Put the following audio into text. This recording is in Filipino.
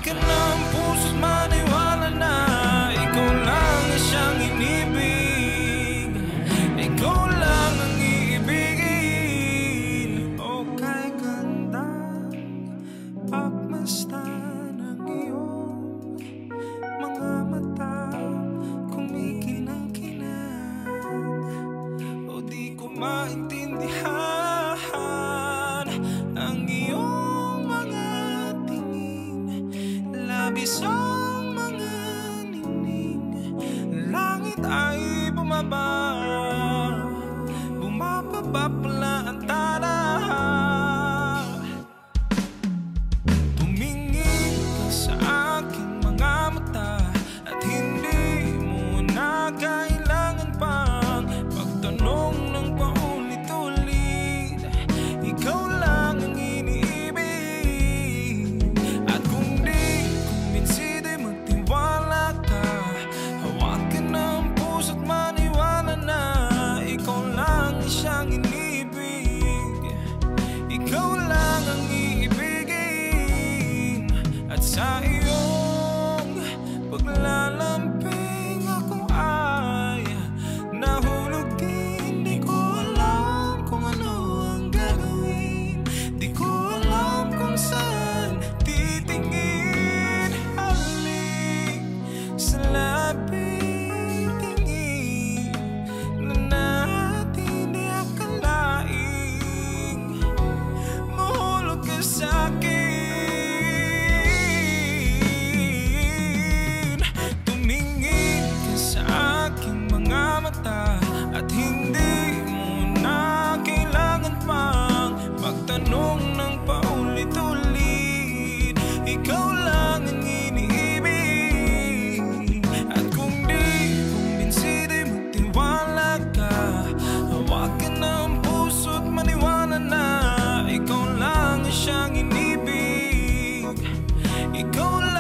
Hawakan ng puso't maniwala na ikaw lang ang siyang inibig. Ikaw lang ang iibigin. O kay gandang pagmasdan ng iyong mga mata, kumikinang-kinang. O di ko maintindihan ang iyong mga tingin, labis ang mga ningning. Langit ay bumaba, bumababa pala ang tanaha. Tumingin ka sa aking mga mata at hindi mo na kailangan pang magtanong ng paulit-ulit. Ikaw lang ang iniibig. At kung di kumbinsido magtiwala ka, hawakan ng puso't maniwala na ikaw lang ang siyang inibig. Ikaw lang ang iibigin. At sa iyong paglalambing ako ay nahulog din. Di ko alam kung ano ang gagawin, di ko alam kung saan titingin. Halik sa labing tingin na natin di akalaing mahulog ka sa'kin. Tumingin ka sa aking mga mata at hindi mo na kailangan pang magtanong ng paulit-ulit. Ikaw lang ang iniibig. At kung di kumbinsido'y magtiwala ka, hawakan ng puso't maniwala na ikaw lang ang siyang inibig. Ikaw lang